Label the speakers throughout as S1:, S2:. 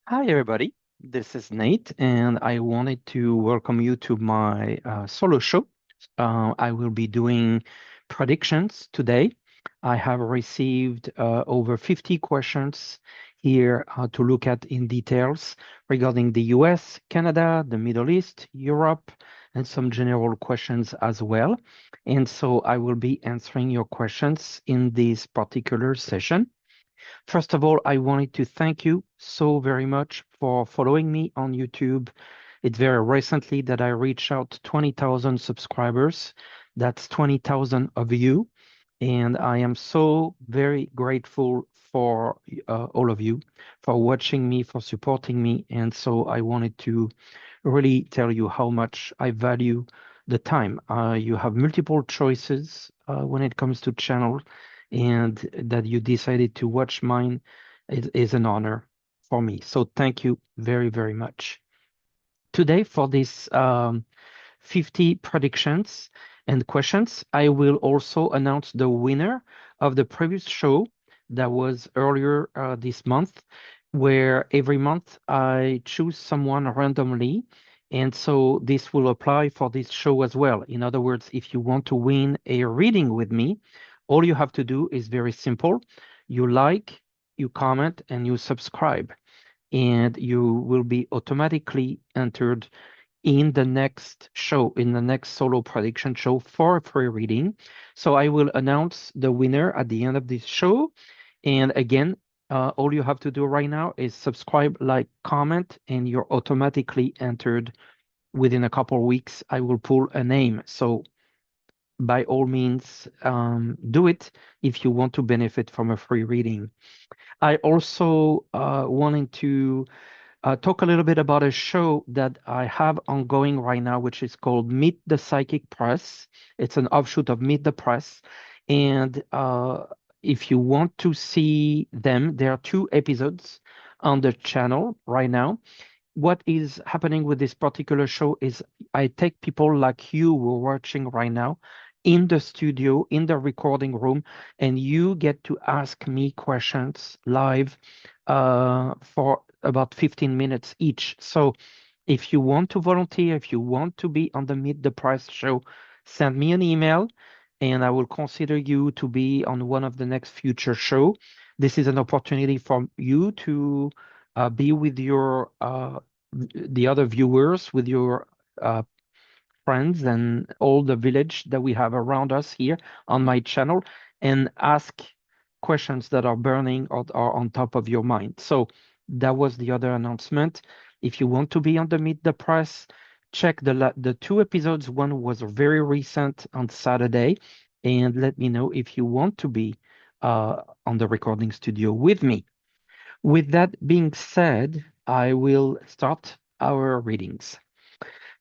S1: Hi, everybody. This is Nate, and I wanted to welcome you to my solo show. I will be doing predictions today. I have received over 50 questions here to look at in details regarding the US, Canada, the Middle East, Europe, and some general questions as well. And so I will be answering your questions in this particular session. First of all, I wanted to thank you so very much for following me on YouTube. It's very recently that I reached out to 20,000 subscribers. That's 20,000 of you. And I am so very grateful for all of you for watching me, for supporting me. And so I wanted to really tell you how much I value the time. You have multiple choices when it comes to channels, and that you decided to watch mine is an honor for me. So thank you very, very much. Today, for this 50 predictions and questions, I will also announce the winner of the previous show that was earlier this month, where every month I choose someone randomly. And so this will apply for this show as well. In other words, if you want to win a reading with me, all you have to do is very simple. You like, you comment, and you subscribe, and you will be automatically entered in the next show, in the next solo prediction show for a free reading. So I will announce the winner at the end of this show. And again, all you have to do right now is subscribe, like, comment, and you're automatically entered. Within a couple of weeks, I will pull a name. So by all means, do it if you want to benefit from a free reading. I also wanted to talk a little bit about a show that I have ongoing right now, which is called Meet the Psychic Press. It's an offshoot of Meet the Press. And if you want to see them, there are 2 episodes on the channel right now. What is happening with this particular show is I take people like you who are watching right now in the studio, in the recording room, and you get to ask me questions live for about 15 minutes each. So if you want to volunteer, if you want to be on the Meet the Press show, send me an email and I will consider you to be on one of the next future show. This is an opportunity for you to be with your the other viewers, with your uh, friends and all the village that we have around us here on my channel, and ask questions that are burning or are on top of your mind. So that was the other announcement. If you want to be on the Meet the Press, check the 2 episodes. One was very recent on Saturday, and let me know if you want to be on the recording studio with me. With that being said, I will start our readings.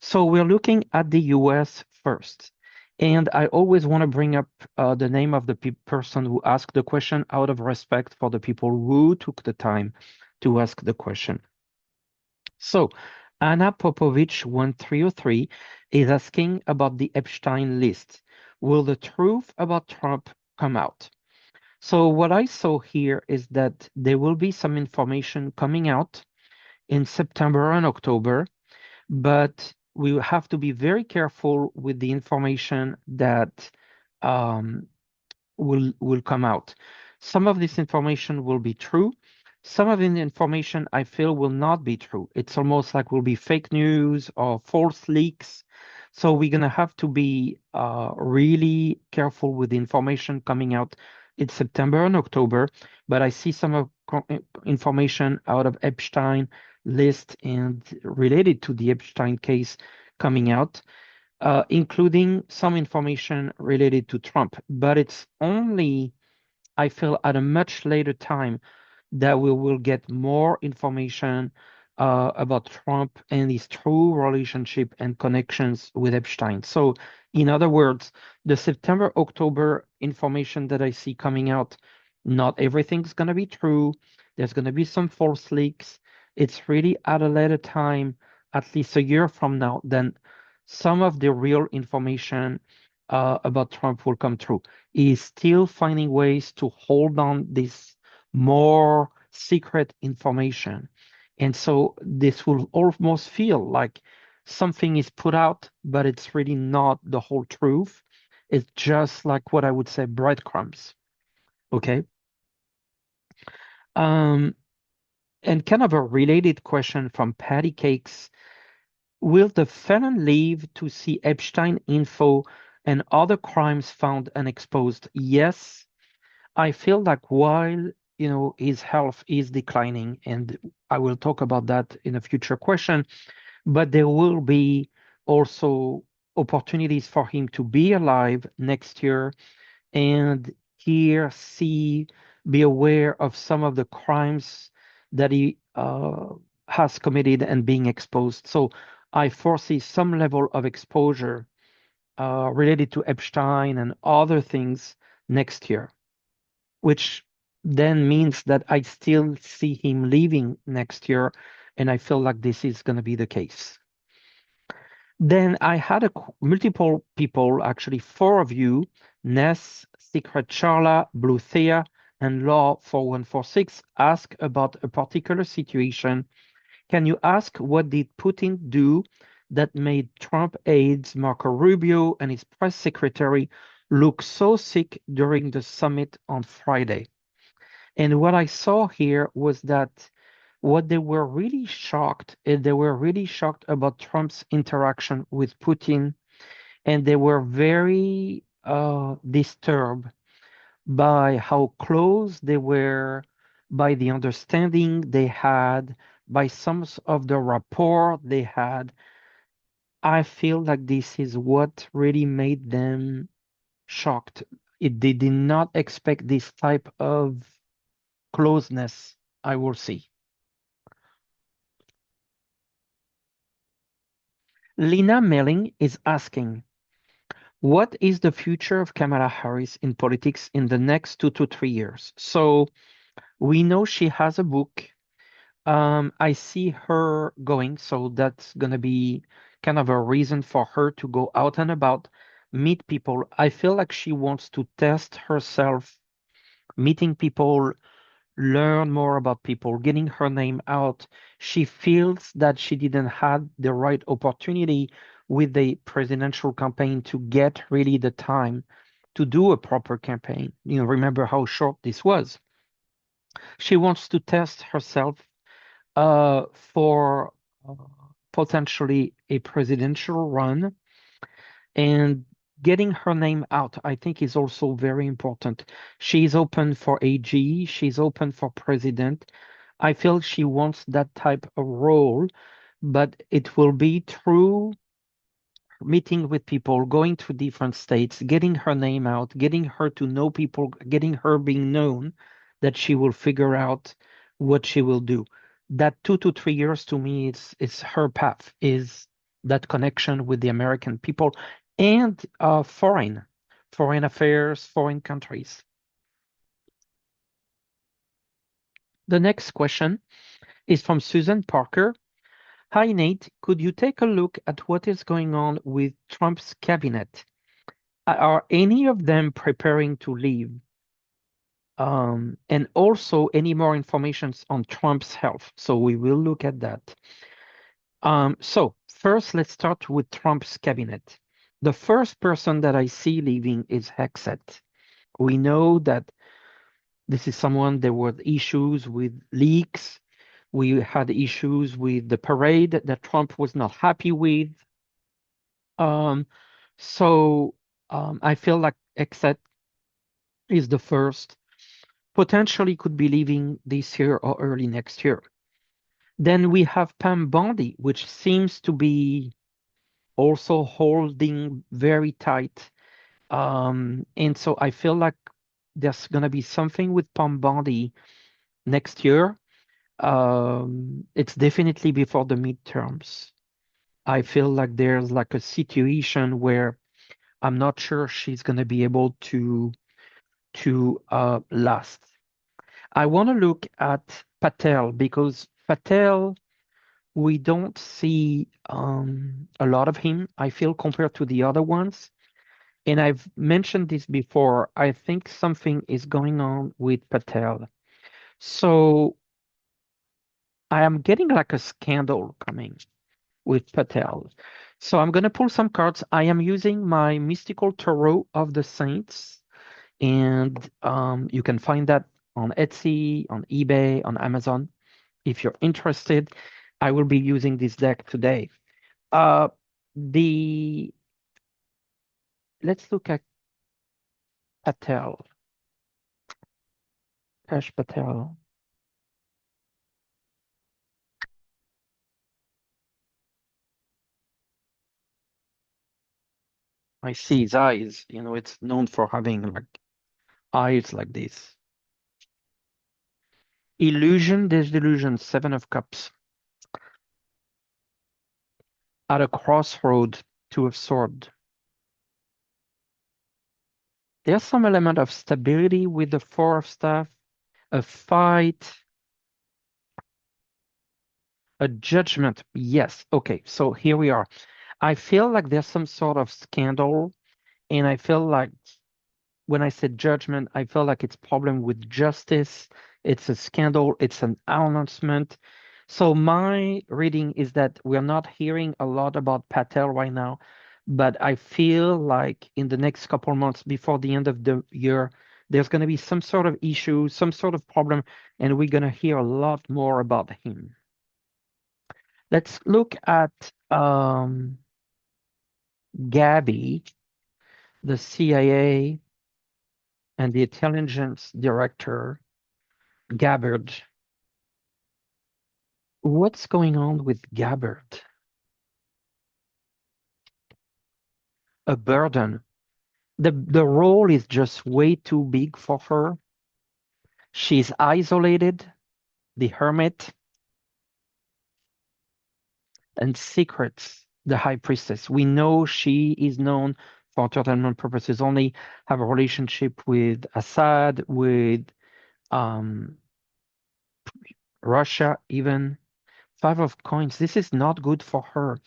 S1: So we're looking at the US first. And I always want to bring up the name of the person who asked the question out of respect for the people who took the time to ask the question. So Anna Popovich 1303 is asking about the Epstein list. Will the truth about Trump come out? So what I saw here is that there will be some information coming out in September and October, but we have to be very careful with the information that um, will come out. Some of this information will be true. Some of the information I feel will not be true. It's almost like will be fake news or false leaks. So we're gonna have to be really careful with the information coming out in September and October. But I see some of information out of Epstein list and related to the Epstein case coming out, including some information related to Trump. But it's only, I feel, at a much later time that we will get more information about Trump and his true relationship and connections with Epstein. So, in other words, the September, October information that I see coming out, not everything's going to be true. There's going to be some false leaks. It's really at a later time, at least a year from now, then some of the real information about Trump will come true. He's still finding ways to hold on this more secret information. And so this will almost feel like something is put out, but it's really not the whole truth. It's just like what I would say breadcrumbs. Okay. Um, and kind of a related question from Patty Cakes. Will the felon leave to see Epstein info and other crimes found unexposed? Yes. I feel like while, his health is declining, and I will talk about that in a future question, but there will be also opportunities for him to be alive next year and hear, see, be aware of some of the crimes that he has committed and being exposed. So I foresee some level of exposure related to Epstein and other things next year, which then means that I still see him leaving next year, and I feel like this is going to be the case. Then I had multiple people, actually four of you, Ness, Secret Charla, Blue Thea, and Law 4146, ask about a particular situation. Can you ask what did Putin do that made Trump aides Marco Rubio and his press secretary look so sick during the summit on Friday? And what I saw here was that what they were really shocked about Trump's interaction with Putin, and they were very disturbed by how close they were, by the understanding they had, by some of the rapport they had. I feel like this is what really made them shocked. They did not expect this type of closeness, I will see. Lina Melling is asking, what is the future of Kamala Harris in politics in the next 2 to 3 years? So we know she has a book. I see her going, so that's going to be kind of a reason for her to go out and about, meet people. I feel like she wants to test herself, meeting people, learn more about people, getting her name out. She feels that she didn't have the right opportunity with the presidential campaign to get really the time to do a proper campaign. Remember how short this was. She wants to test herself for uh, potentially a presidential run, and getting her name out, I think, is also very important. She's open for AG, she's open for president. I feel she wants that type of role, but it will be through meeting with people, going to different states, getting her name out, getting her to know people, getting her being known, that she will figure out what she will do. That 2 to 3 years to me is her path, is that connection with the American people and foreign affairs, foreign countries. The next question is from Susan Parker. Hi, Nate. Could you take a look at what is going on with Trump's cabinet? Are any of them preparing to leave? And also any more information on Trump's health. So we will look at that. So first, let's start with Trump's cabinet. The first person that I see leaving is Hexet. We know that this is someone, there were issues with leaks. We had issues with the parade that Trump was not happy with. Um, so I feel like Hexet is the first, potentially could be leaving this year or early next year. Then we have Pam Bondi, which seems to be also holding very tight. And so I feel like there's going to be something with Pam Bondi next year. It's definitely before the midterms. I feel like there's like a situation where I'm not sure she's going to be able to last. I want to look at Patel because Patel, we don't see a lot of him, I feel, compared to the other ones. And I've mentioned this before. I think something is going on with Patel. So I am getting like a scandal coming with Patel. So I'm going to pull some cards. I am using my Mystical Tarot of the Saints, and you can find that on Etsy, on eBay, on Amazon. If you're interested, I will be using this deck today. Uh, the Let's look at Patel, Cash Patel. I see his eyes. It's known for having like eyes like this. Illusion, disillusion, Seven of Cups. At a crossroad, Two of Swords. There's some element of stability with the Four of Staff, a fight, a judgment. Yes. Okay. So here we are. I feel like there's some sort of scandal, and I feel like when I said judgment, I feel like it's problem with justice. It's a scandal. It's an announcement. So my reading is that we're not hearing a lot about Patel right now, but I feel like in the next couple months before the end of the year, there's going to be some sort of issue, some sort of problem, and we're going to hear a lot more about him. Let's look at Gabby, the CIA and the intelligence director, Gabbard. What's going on with Gabbard? A burden. The role is just way too big for her. She's isolated, the hermit, and secrets, the high priestess. We know she is known for entertainment purposes only, have a relationship with Assad, with um, Russia, even. Five of coins. This is not good for her.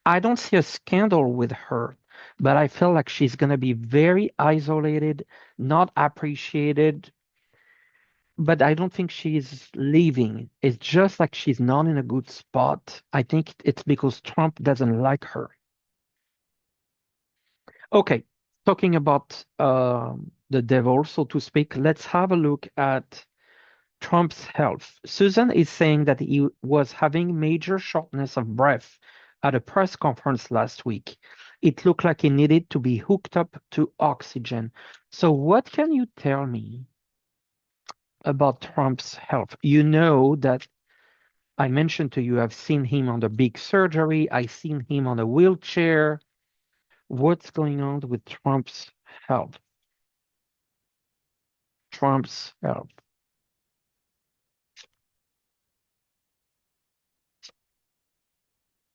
S1: I don't see a scandal with her, but I feel like she's going to be very isolated, not appreciated. But I don't think she's leaving. It's just like she's not in a good spot. I think it's because Trump doesn't like her. Okay, talking about the devil, so to speak, let's have a look at Trump's health. Susan is saying that he was having major shortness of breath at a press conference last week. It looked like he needed to be hooked up to oxygen. So, what can you tell me about Trump's health? You know that I mentioned to you, I've seen him on the big surgery, I've seen him on a wheelchair. What's going on with Trump's health? Trump's health.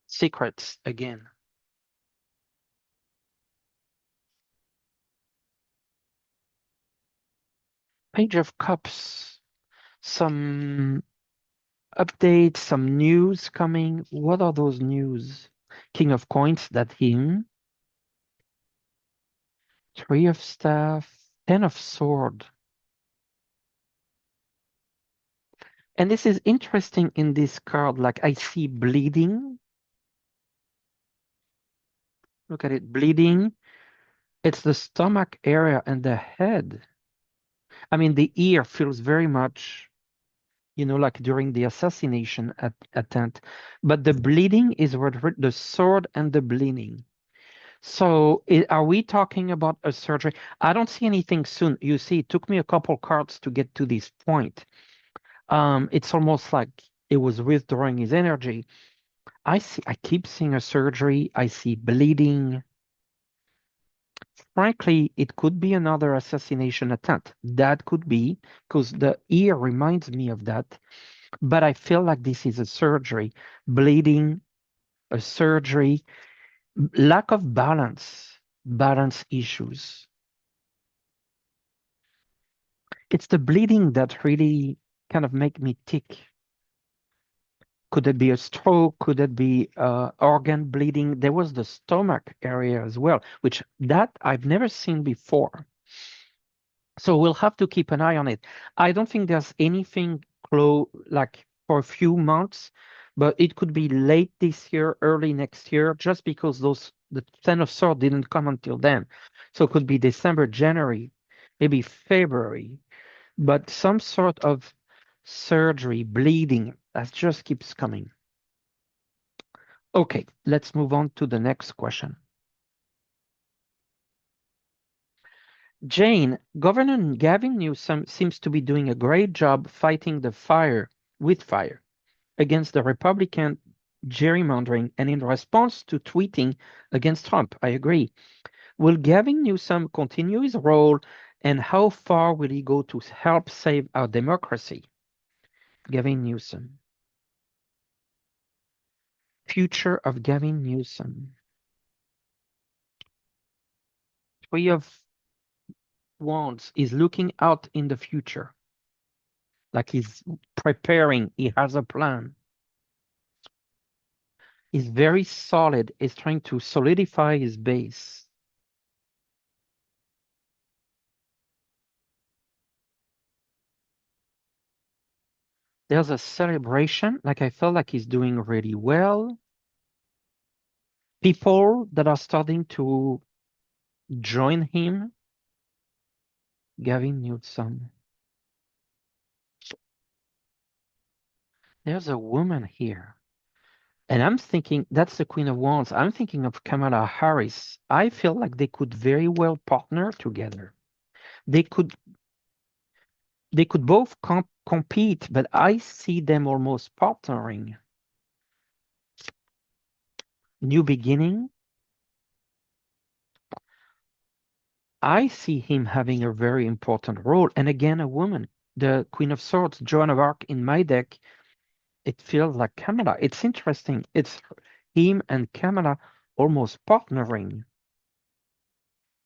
S1: Secrets again. Page of Cups. Some updates, some news coming. What are those news? King of Coins, that him. Three of Staff, Ten of Sword. And this is interesting in this card. Like I see bleeding. Look at it, bleeding. It's the stomach area and the head. I mean, the ear feels very much, like during the assassination attempt. But the bleeding is the sword and the bleeding. So are we talking about a surgery? I don't see anything soon. You see, it took me a couple cards to get to this point. It's almost like it was withdrawing his energy. I keep seeing a surgery. I see bleeding. Frankly, it could be another assassination attempt. That could be, because the ear reminds me of that. But I feel like this is a surgery, bleeding, a surgery, lack of balance issues. It's the bleeding that really kind of make me tick. Could it be a stroke? Could it be organ bleeding? There was the stomach area as well, which that I've never seen before. So we'll have to keep an eye on it. I don't think there's anything like for a few months, but it could be late this year, early next year, just because the Ten of Swords didn't come until then. So it could be December, January, maybe February, but some sort of surgery, bleeding, that just keeps coming. Okay, let's move on to the next question. Jane, Governor Gavin Newsom seems to be doing a great job fighting the fire with fire against the Republican gerrymandering and in response to tweeting against Trump. I agree. Will Gavin Newsom continue his role and how far will he go to help save our democracy? Gavin Newsom. Future of Gavin Newsom. Three of Wands is looking out in the future. Like he's preparing, he has a plan. He's very solid, he's trying to solidify his base. There's a celebration, like I felt like he's doing really well. People that are starting to join him. Gavin Newsom. There's a woman here. And I'm thinking that's the Queen of Wands. I'm thinking of Kamala Harris. I feel like they could very well partner together. They could both compete, but I see them almost partnering. New beginning. I see him having a very important role. And again, a woman, the Queen of Swords, Joan of Arc in my deck, it feels like Kamala. It's interesting. It's him and Kamala almost partnering.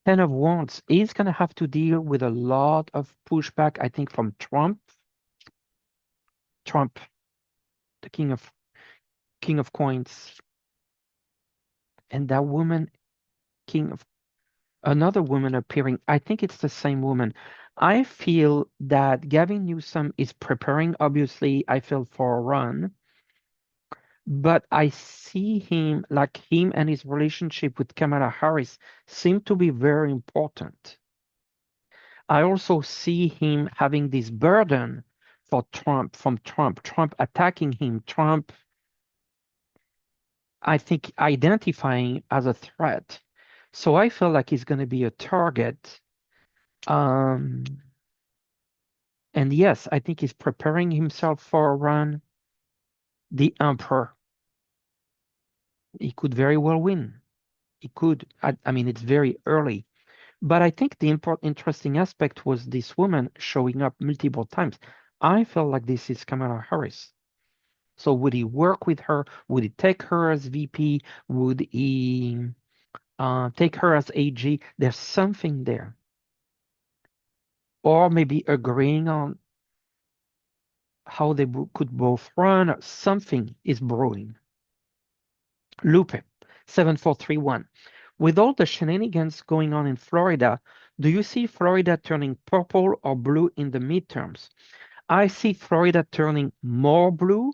S1: Ten of Wands is going to have to deal with a lot of pushback, I think, from Trump. Trump, the King of Coins. And that woman, King of another woman appearing. I think it's the same woman. I feel that Gavin Newsom is preparing, obviously, I feel for a run, but I see him, like him and his relationship with Kamala Harris seem to be very important. I also see him having this burden for Trump, Trump attacking him, Trump, I think, identifying as a threat. So I feel like he's going to be a target. And yes, I think he's preparing himself for a run. The Emperor, he could very well win. He could. I mean, it's very early. But I think the interesting aspect was this woman showing up multiple times. I felt like this is Kamala Harris. So would he work with her? Would he take her as VP? Would he take her as AG? There's something there. Or maybe agreeing on how they could both run. Something is brewing. Lupe, 7431. With all the shenanigans going on in Florida, do you see Florida turning purple or blue in the midterms? I see Florida turning more blue,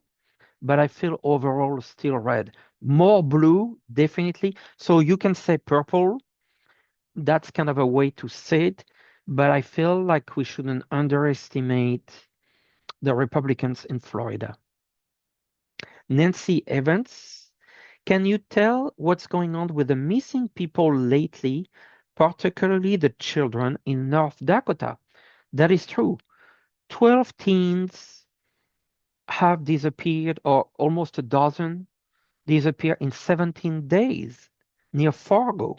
S1: but I feel overall still red. More blue, definitely. So you can say purple. That's kind of a way to say it, but I feel like we shouldn't underestimate the Republicans in Florida. Nancy Evans, can you tell what's going on with the missing people lately, particularly the children in North Dakota? That is true. 12 teens have disappeared, or almost a dozen disappear in 17 days near Fargo.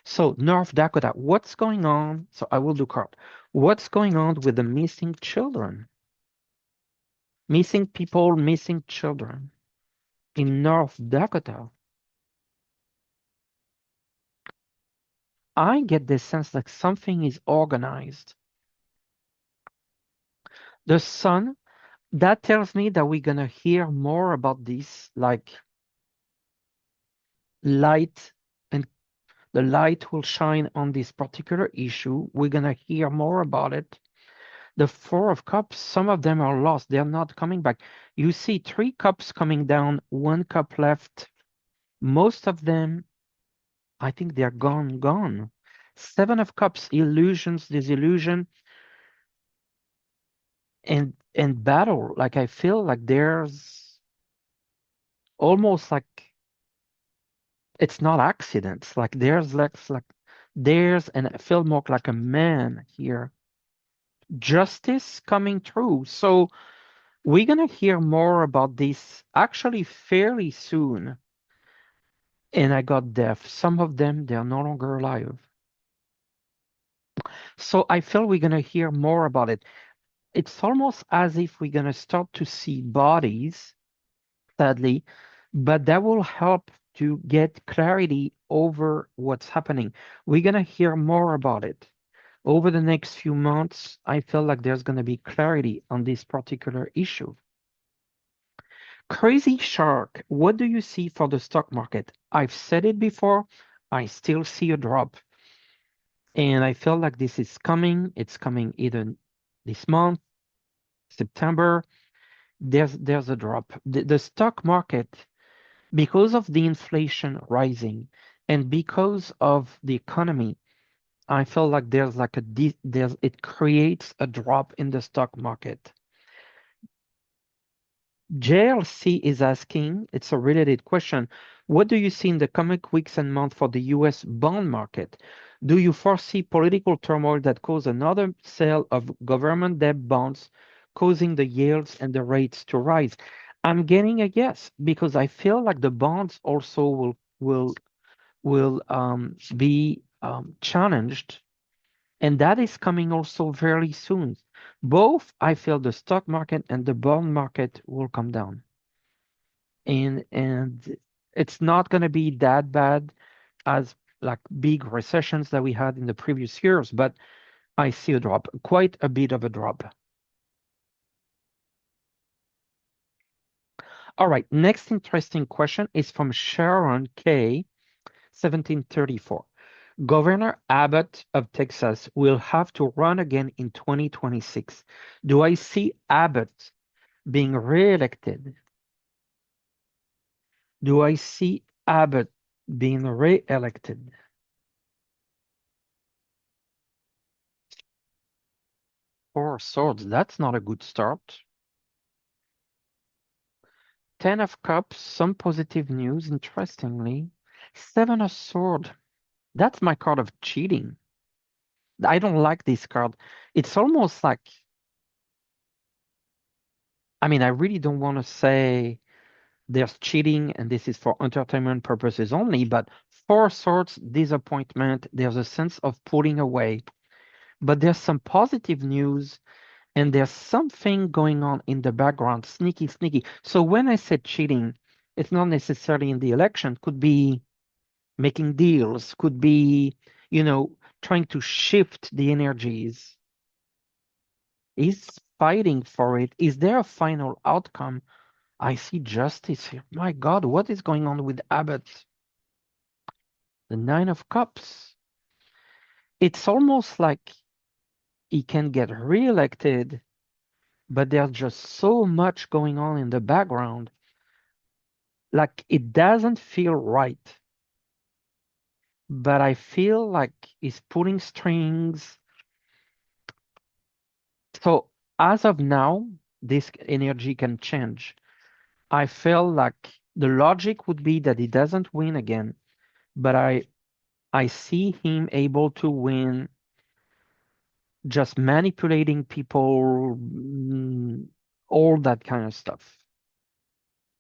S1: So, North Dakota, what's going on? So, I will do card. What's going on with the missing children? Missing people, missing children in North Dakota. I get the sense that something is organized. The sun, that tells me that we're going to hear more about this, like light, and the light will shine on this particular issue. We're going to hear more about it. The Four of Cups, some of them are lost. They're not coming back. You see three cups coming down, one cup left. Most of them, I think they're gone, gone. Seven of Cups, illusions, disillusion, and battle. Like I feel like there's almost like it's not accidents. Like there's like there's and I feel more like a man here. Justice coming through. So we're gonna hear more about this actually fairly soon. And I got deaf. Some of them they're no longer alive. So I feel we're gonna hear more about it. It's almost as if we're gonna start to see bodies, sadly, but that will help to get clarity over what's happening. We're gonna hear more about it. Over the next few months, I feel like there's going to be clarity on this particular issue. Crazy Shark, what do you see for the stock market? I've said it before, I still see a drop. And I feel like this is coming. It's coming either this month, September. There's a drop. The stock market, because of the inflation rising and because of the economy, I feel like there's like it creates a drop in the stock market. JLC is asking, it's a related question. What do you see in the coming weeks and months for the US bond market? Do you foresee political turmoil that cause another sale of government debt bonds, causing the yields and the rates to rise? I'm getting a yes because I feel like the bonds also will be challenged, and that is coming also very soon. Both, I feel the stock market and the bond market will come down. And it's not going to be that bad as like big recessions that we had in the previous years, but I see a drop, quite a bit of a drop. All right, next interesting question is from Sharon K, 1734. Governor Abbott of Texas will have to run again in 2026. Do I see Abbott being reelected? Do I see Abbott being reelected? Four swords, that's not a good start. Ten of cups, some positive news, interestingly. Seven of sword, that's my card of cheating. I don't like this card. It's almost like, I mean, I really don't want to say there's cheating and this is for entertainment purposes only, but four swords, disappointment, there's a sense of pulling away. But there's some positive news and there's something going on in the background, sneaky, sneaky. So when I said cheating, it's not necessarily in the election, could be making deals, could be, you know, trying to shift the energies. Is fighting for it. Is there a final outcome? I see justice here. My God, what is going on with Abbott? The Nine of Cups. It's almost like he can get reelected, but there's just so much going on in the background. Like it doesn't feel right. But I feel like he's pulling strings. So as of now, this energy can change. I feel like the logic would be that he doesn't win again, but I see him able to win just manipulating people, all that kind of stuff.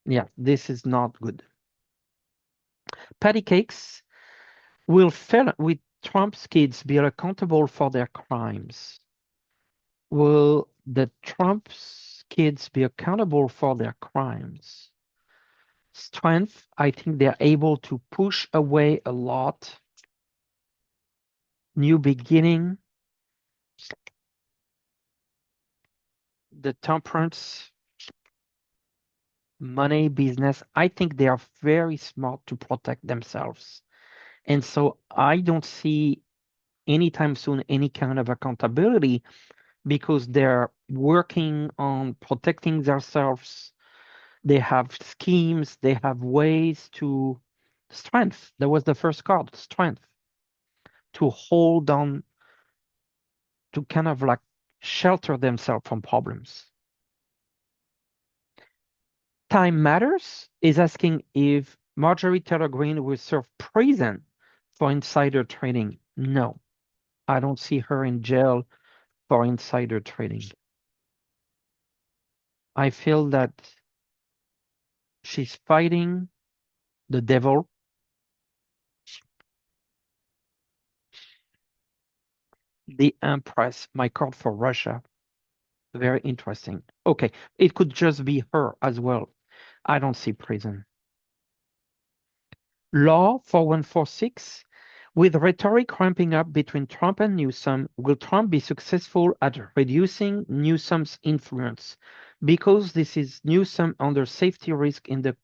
S1: Yeah, this is not good. Patty cakes will Trump's kids be accountable for their crimes? Will the Trump's kids be accountable for their crimes? Strength, I think they're able to push away a lot. New beginning, the temperance, money, business. I think they are very smart to protect themselves. And so I don't see anytime soon any kind of accountability because they're working on protecting themselves. They have schemes, they have ways to strength. That was the first card, strength, to hold on, to kind of like shelter themselves from problems. Time Matters is asking if Marjorie Taylor Greene will serve prison for insider trading. No, I don't see her in jail for insider trading. I feel that she's fighting the devil. The Empress, my card for Russia. Very interesting. Okay, it could just be her as well. I don't see prison. Law 4146. With rhetoric ramping up between Trump and Newsom, will Trump be successful at reducing Newsom's influence? Because this is Newsom under safety risk in the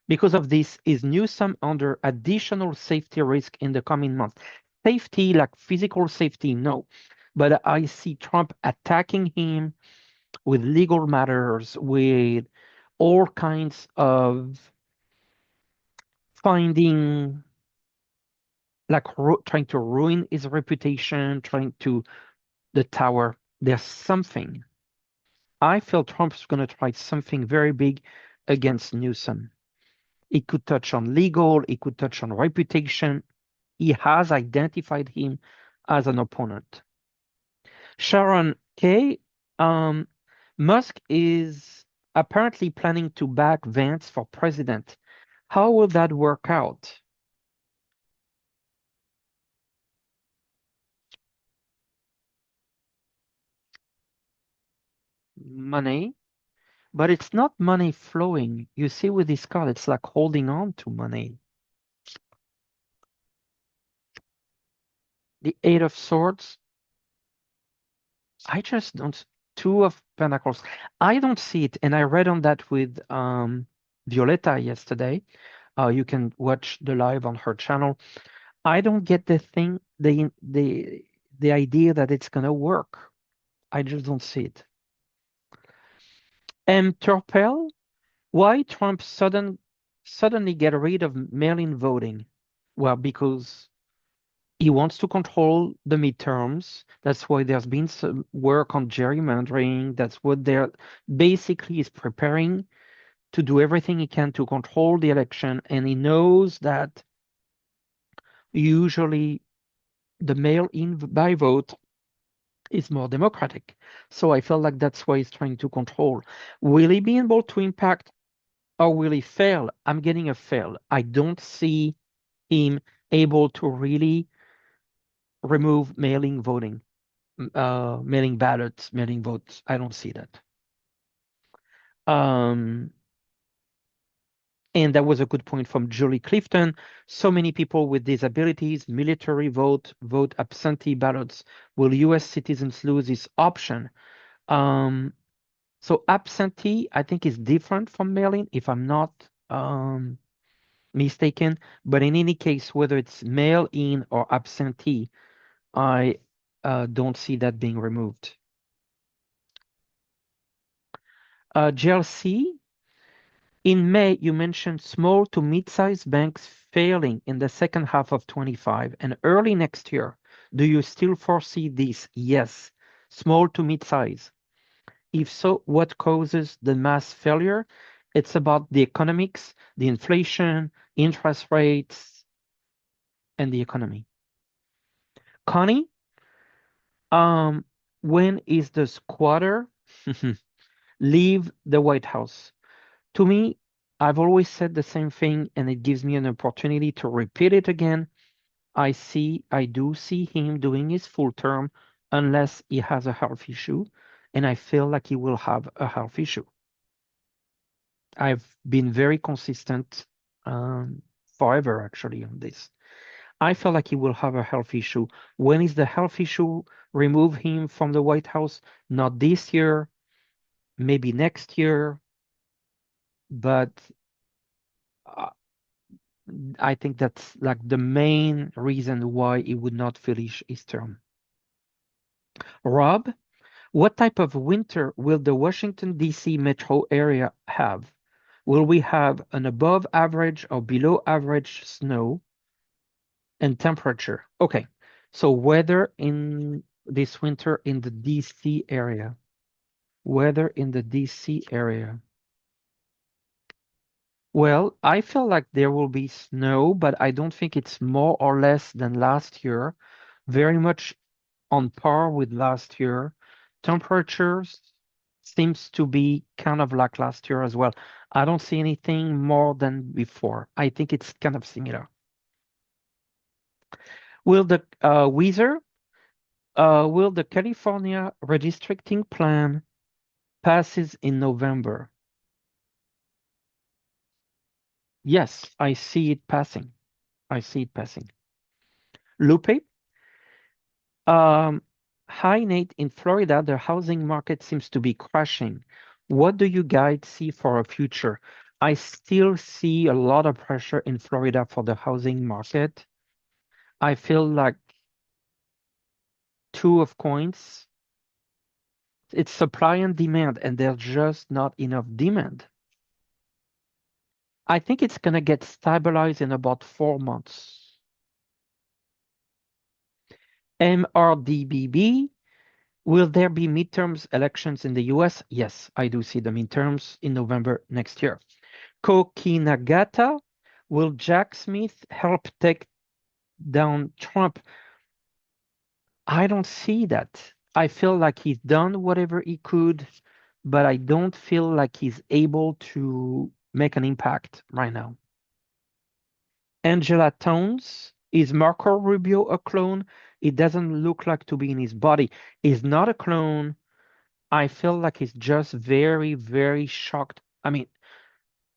S1: because of this is Newsom under additional safety risk in the coming months. Safety, like physical safety, no. But I see Trump attacking him with legal matters, with all kinds of finding, like trying to ruin his reputation, trying to the tower. There's something. I feel Trump's going to try something very big against Newsom. It could touch on legal, it could touch on reputation. He has identified him as an opponent. Sharon K. Um, Musk is apparently planning to back Vance for president. How will that work out? Money, but it's not money flowing. You see, with this card, it's like holding on to money. The Eight of Swords, I just don't. Two of Pentacles, I don't see it. And I read on that with Violetta yesterday. You can watch the live on her channel. I don't get the thing, the idea that it's gonna work. I just don't see it. M. Turpel, why Trump suddenly get rid of mail-in voting? Well, because he wants to control the midterms. That's why there's been some work on gerrymandering. That's what they're basically is preparing to do everything he can to control the election. And he knows that usually the mail-in by vote is more democratic. So I feel like that's why he's trying to control. Will he be able to impact or will he fail? I'm getting a fail. I don't see him able to really remove mailing voting, mailing ballots, mailing votes. I don't see that. Um, and that was a good point from Julie Clifton. So many people with disabilities, military vote absentee ballots. Will US citizens lose this option? Um, So absentee, I think, is different from mail-in, if I'm not mistaken. But in any case, whether it's mail-in or absentee, I don't see that being removed. GLC, in May, you mentioned small to mid-sized banks failing in the second half of 25 and early next year. Do you still foresee this? Yes, small to mid-size. If so, what causes the mass failure? It's about the economics, the inflation, interest rates, and the economy. Connie, um, when is the squatter leave the White House? To me, I've always said the same thing, and it gives me an opportunity to repeat it again. I do see him doing his full term unless he has a health issue, and I feel like he will have a health issue. I've been very consistent forever, actually, on this. I feel like he will have a health issue. When is the health issue? Remove him from the White House? Not this year, maybe next year, but uh, I think that's like the main reason why he would not finish his term. Rob, What type of winter will the Washington, D.C. metro area have? Will we have an above average or below average snow and temperature? Okay, so weather in this winter in the DC area. Weather in the DC area. Well, I feel like there will be snow, but I don't think it's more or less than last year. Very much on par with last year. Temperatures seems to be kind of like last year as well. I don't see anything more than before. I think it's kind of similar. Will the will the California redistricting plan passes in November? Yes, I see it passing. I see it passing. Lupe, um, hi Nate, in Florida, the housing market seems to be crashing. What do you guys see for a future? I still see a lot of pressure in Florida for the housing market. I feel like two of coins. It's supply and demand, and there's just not enough demand. I think it's gonna get stabilized in about 4 months. MRDBB, will there be midterms elections in the US? Yes, I do see the midterms in November next year. Kokinagata, will Jack Smith help take down Trump? I don't see that. I feel like he's done whatever he could, but I don't feel like he's able to make an impact right now. Angela Tones, is Marco Rubio a clone? It doesn't look like to be in his body. He's not a clone. I feel like he's just very, very shocked. I mean,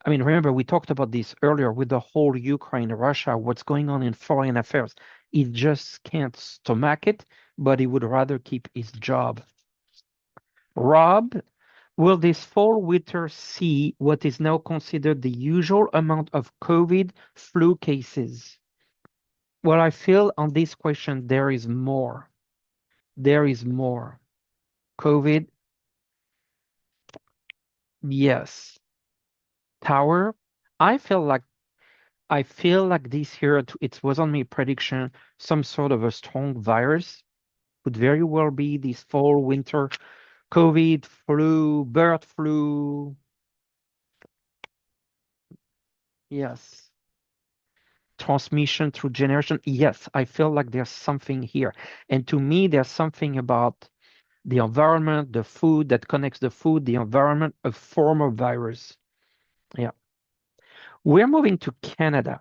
S1: remember we talked about this earlier with the whole Ukraine, Russia, what's going on in foreign affairs. He just can't stomach it, but he would rather keep his job. Rob, will this fall winter see what is now considered the usual amount of COVID flu cases? Well, I feel on this question there is more. There is more. COVID, yes. Tower, I feel like this year it wasn't my prediction. Some sort of a strong virus could very well be this fall, winter, COVID, flu, bird flu. Yes. Transmission through generation. Yes, I feel like there's something here. And to me, there's something about the environment, the food that connects the food, the environment, a form of virus. Yeah. We're moving to Canada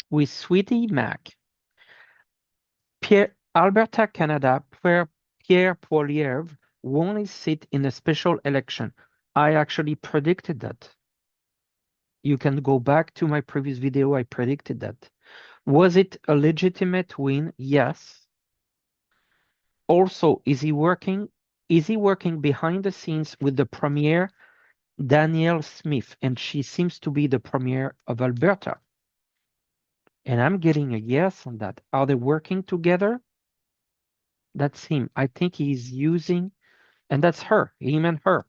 S1: with Sweetie Mac. Alberta, Canada, Pierre Poilievre won his seat in a special election. I actually predicted that. You can go back to my previous video. I predicted that. Was it a legitimate win? Yes. Also, is he working? Is he working behind the scenes with the premier, Danielle Smith? And she seems to be the premier of Alberta. And I'm getting a yes on that. Are they working together? That's him. I think he's using, and that's her, him and her.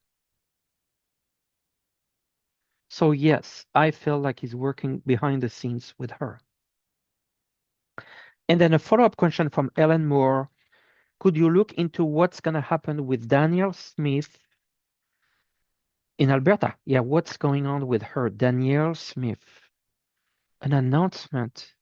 S1: So yes, I feel like he's working behind the scenes with her. And then a follow-up question from Ellen Moore. Could you look into what's going to happen with Danielle Smith in Alberta? Yeah, what's going on with her? Danielle Smith. An announcement.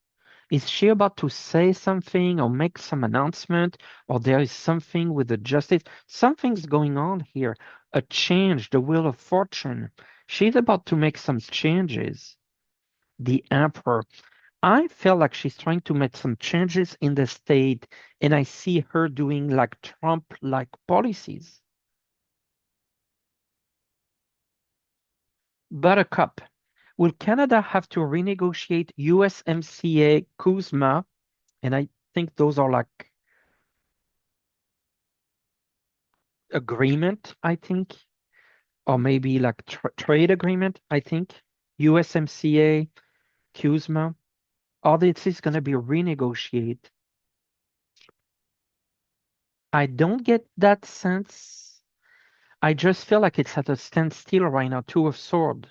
S1: Is she about to say something or make some announcement, or there is something with the justice? Something's going on here. A change, the wheel of fortune. She's about to make some changes. The emperor. I feel like she's trying to make some changes in the state, and I see her doing like Trump-like policies. Buttercup. Will Canada have to renegotiate USMCA CUSMA? And I think those are like agreement, I think, or maybe like trade agreement, I think. USMCA, CUSMA. All this is going to be renegotiated. I don't get that sense. I just feel like it's at a standstill right now, Two of Swords.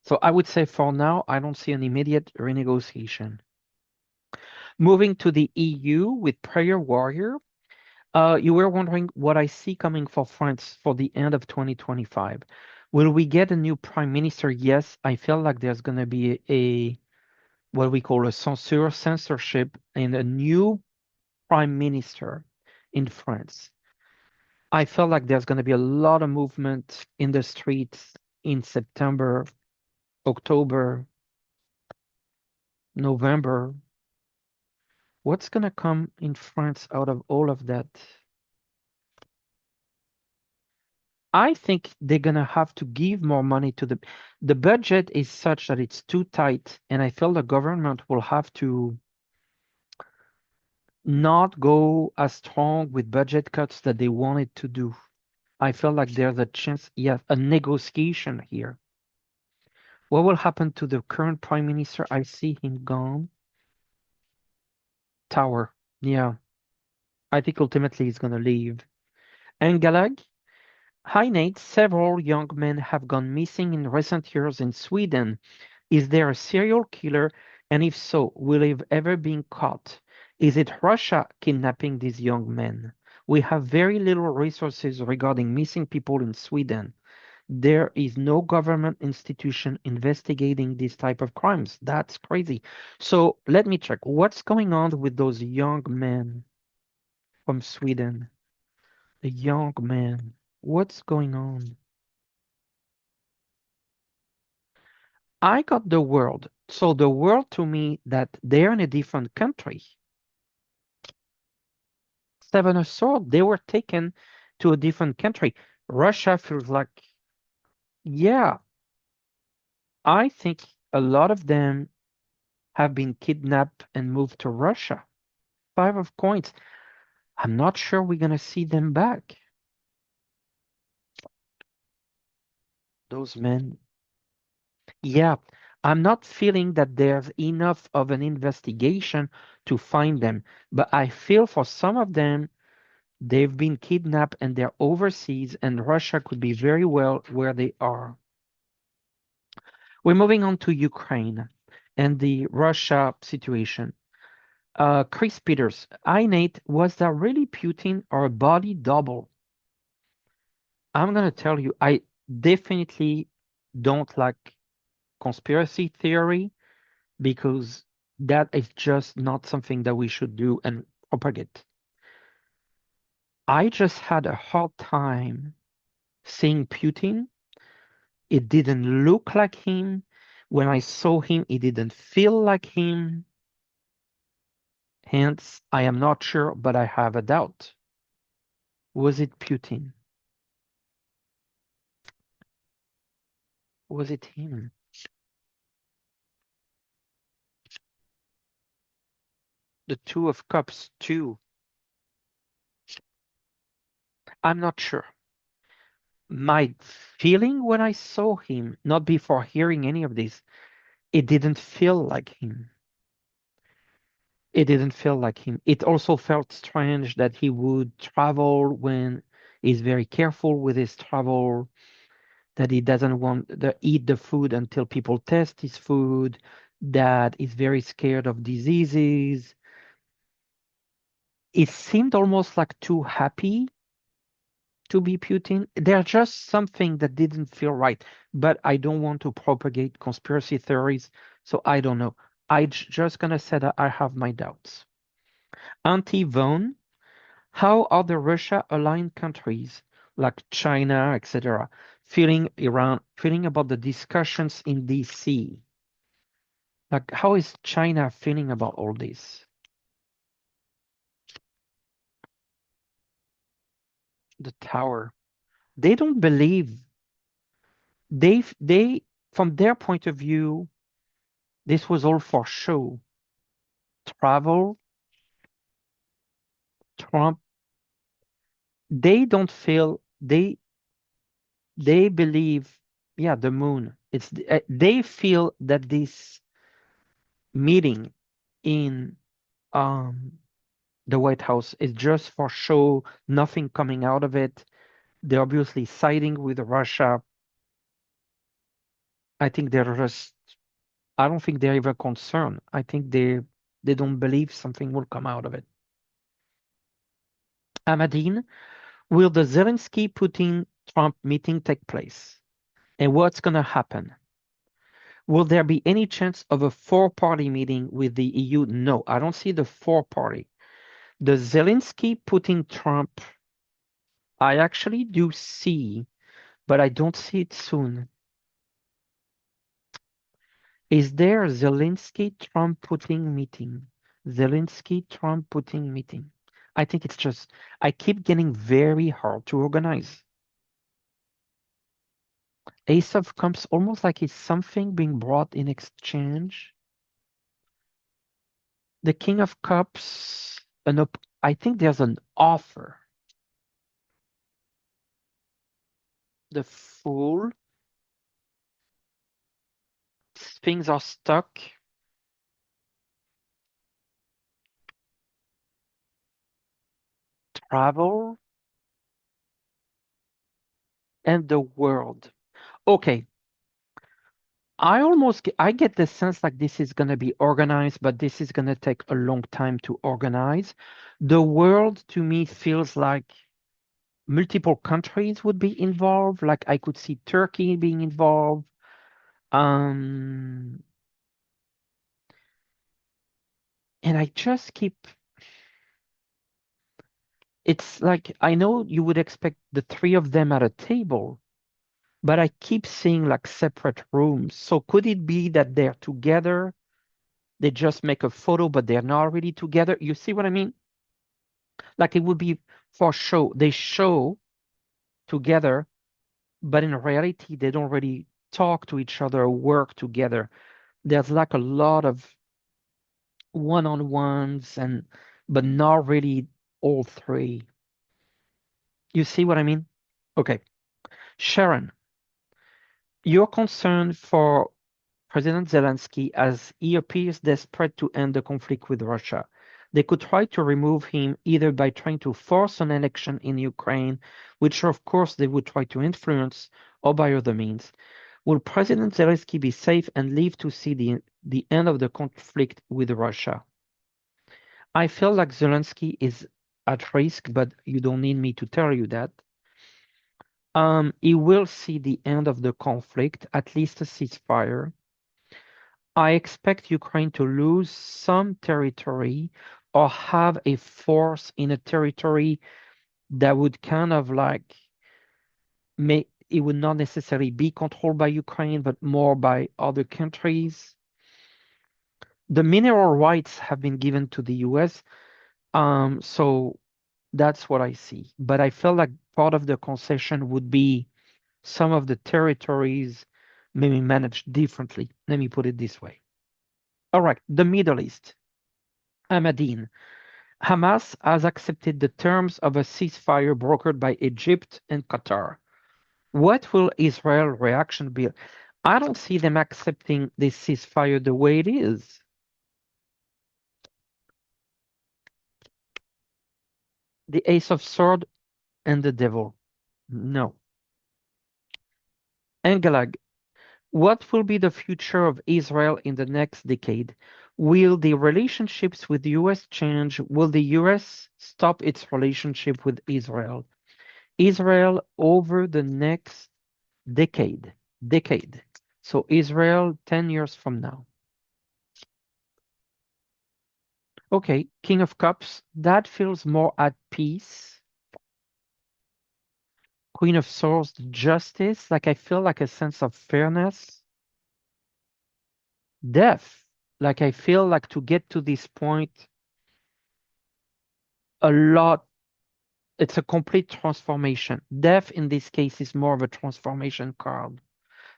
S1: So I would say for now, I don't see an immediate renegotiation. Moving to the EU with Prayer Warrior, you were wondering what I see coming for France for the end of 2025. Will we get a new prime minister? Yes, I feel like there's going to be a what we call a censorship and a new prime minister in France. I felt like there's going to be a lot of movement in the streets in September, October, November. What's going to come in France out of all of that? I think they're going to have to give more money to the budget is such that it's too tight, and I feel the government will have to not go as strong with budget cuts that they wanted to do. I feel like there's a chance, yes, a negotiation here. What will happen to the current prime minister? I see him gone. Tower. Yeah, I think ultimately he's going to leave. And Galag? Hi, Nate. Several young men have gone missing in recent years in Sweden. Is there a serial killer? And if so, will he have ever been caught? Is it Russia kidnapping these young men? We have very little resources regarding missing people in Sweden. There is no government institution investigating these type of crimes. That's crazy. So let me check. What's going on with those young men from Sweden? The young men. What's going on? I got the world. So the world to me that they're in a different country. Seven of Swords, they were taken to a different country. Russia feels like, yeah, I think a lot of them have been kidnapped and moved to Russia. Five of Coins. I'm not sure we're gonna see them back. Those men. Yeah, I'm not feeling that there's enough of an investigation to find them, but I feel for some of them, they've been kidnapped and they're overseas, and Russia could be very well where they are. We're moving on to Ukraine and the Russia situation. Chris Peters, I Nate, was that really Putin or a body double? I'm gonna tell you, I definitely don't like conspiracy theory because that is just not something that we should do and propagate. I just had a hard time seeing Putin. It didn't look like him. When I saw him, it didn't feel like him. Hence, I am not sure, but I have a doubt. Was it Putin? Was it him? The Two of Cups, too. I'm not sure. My feeling when I saw him, not before hearing any of this, it didn't feel like him. It didn't feel like him. It also felt strange that he would travel when he's very careful with his travel, that he doesn't want to eat the food until people test his food, that he's very scared of diseases. It seemed almost like too happy to be Putin. There's just something that didn't feel right, but I don't want to propagate conspiracy theories, so I don't know. Just gonna say that I have my doubts. Auntie Vaughn, how are the Russia-aligned countries like China, etc., feeling about the discussions in DC? Like, how is China feeling about all this? The tower. They don't believe. They, from their point of view, this was all for show. Travel, Trump. They don't feel. They believe. Yeah, the moon. They feel that this meeting in um The White House is just for show, nothing coming out of it. They're obviously siding with Russia. I think they're just, I don't think they're even concerned. I think they don't believe something will come out of it. Amadine, will the Zelensky Putin Trump meeting take place? And what's going to happen? Will there be any chance of a four-party meeting with the EU? No, I don't see the four-party. The Zelensky Putin Trump, I actually do see, but I don't see it soon. Is there a Zelensky Trump Putin meeting? Zelensky Trump Putin meeting. I think it's just, I keep getting very hard to organize. Ace of Cups, almost like it's something being brought in exchange. The King of Cups, I think there's an offer. The Fool, things are stuck. Travel, and the World. Okay, I get the sense like this is gonna be organized, but this is gonna take a long time to organize. The World to me feels like multiple countries would be involved. Like I could see Turkey being involved. And I just keep, it's like I know you would expect the three of them at a table, but I keep seeing like separate rooms. So could it be that they're together? They just make a photo, but they're not really together. You see what I mean? Like it would be for show. They show together, but in reality, they don't really talk to each other or work together. There's like a lot of one-on-ones but not really all three. You see what I mean? Okay. Sharon, you're concerned for President Zelensky as he appears desperate to end the conflict with Russia. They could try to remove him either by trying to force an election in Ukraine, which of course they would try to influence, or by other means. Will President Zelensky be safe and live to see the end of the conflict with Russia? I feel like Zelensky is at risk, but you don't need me to tell you that. He will see the end of the conflict, at least a ceasefire. I expect Ukraine to lose some territory or have a force in a territory that would kind of like make it would not necessarily be controlled by Ukraine, but more by other countries. The mineral rights have been given to the US, so that's what I see. But I felt like part of the concession would be some of the territories maybe managed differently. Let me put it this way. All right, the Middle East. Ahmadine. Hamas has accepted the terms of a ceasefire brokered by Egypt and Qatar. What will Israel's reaction be? I don't see them accepting this ceasefire the way it is. The Ace of Sword and the Devil. No. Engelag, what will be the future of Israel in the next decade? Will the relationships with the US change? Will the US stop its relationship with Israel? Israel over the next decade. Decade. So Israel 10 years from now. Okay, King of Cups, that feels more at peace. Queen of Swords, justice, like I feel like a sense of fairness. Death, like I feel like to get to this point, a lot, it's a complete transformation. Death in this case is more of a transformation card.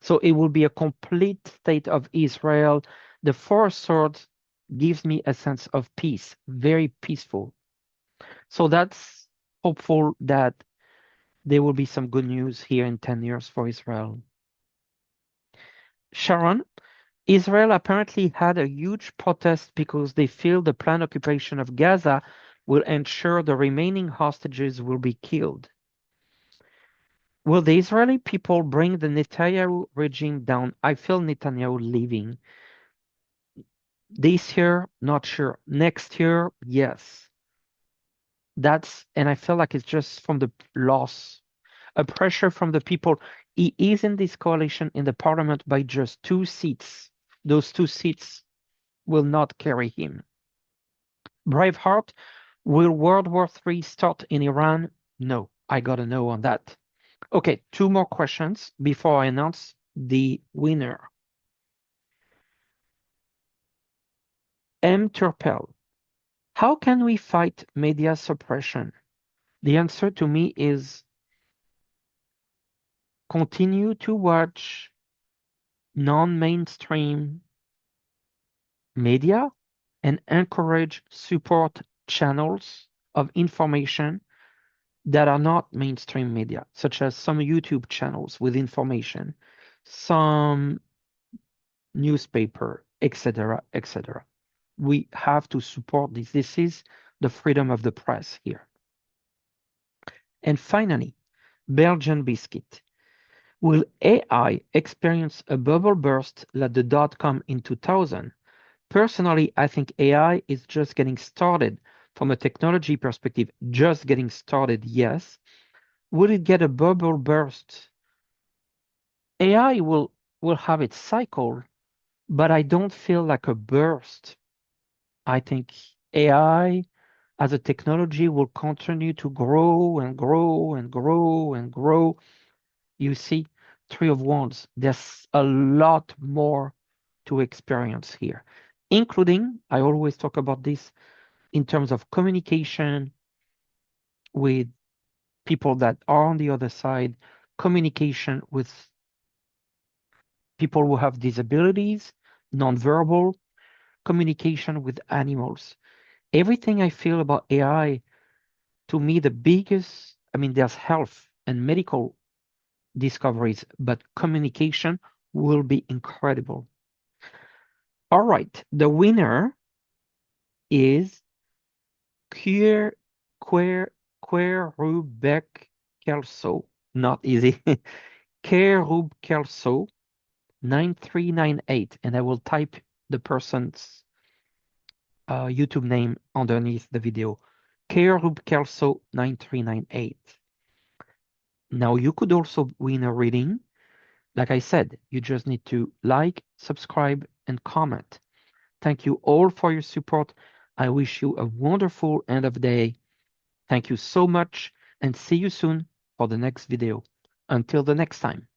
S1: So it will be a complete state of Israel. The Four of Swords gives me a sense of peace, very peaceful. So that's hopeful that there will be some good news here in 10 years for Israel. Sharon, Israel apparently had a huge protest because they feel the planned occupation of Gaza will ensure the remaining hostages will be killed. Will the Israeli people bring the Netanyahu regime down? I feel Netanyahu leaving. This year, not sure. Next year, yes. And I feel like it's just from the loss, a pressure from the people. He is in this coalition in the parliament by just 2 seats. Those 2 seats will not carry him. Braveheart, will World War III start in Iran? No, I got a no on that. Okay, 2 more questions before I announce the winner. M. Turpel, how can we fight media suppression? The answer to me is continue to watch non-mainstream media and encourage support channels of information that are not mainstream media, such as some YouTube channels with information, some newspaper, etc., etc. We have to support this. This is the freedom of the press here. And finally, Belgian biscuit. Will AI experience a bubble burst like the dot-com in 2000? Personally, I think AI is just getting started from a technology perspective, just getting started, yes. Will it get a bubble burst? AI will have its cycle, but I don't feel like a burst. I think AI as a technology will continue to grow and grow and grow and grow. You see, Three of Wands, there's a lot more to experience here, including, I always talk about this in terms of communication with people that are on the other side, communication with people who have disabilities, nonverbal, communication with animals. Everything I feel about AI, to me, the biggest, I mean, there's health and medical discoveries, but communication will be incredible. All right, the winner is Queer Rubek Kelso. Not easy. Rub Kelso 9398, and I will type the person's YouTube name underneath the video. Rub Kelso 9398. Now you could also win a reading. Like I said, you just need to like, subscribe, and comment. Thank you all for your support. I wish you a wonderful end of the day. Thank you so much, and see you soon for the next video. Until the next time.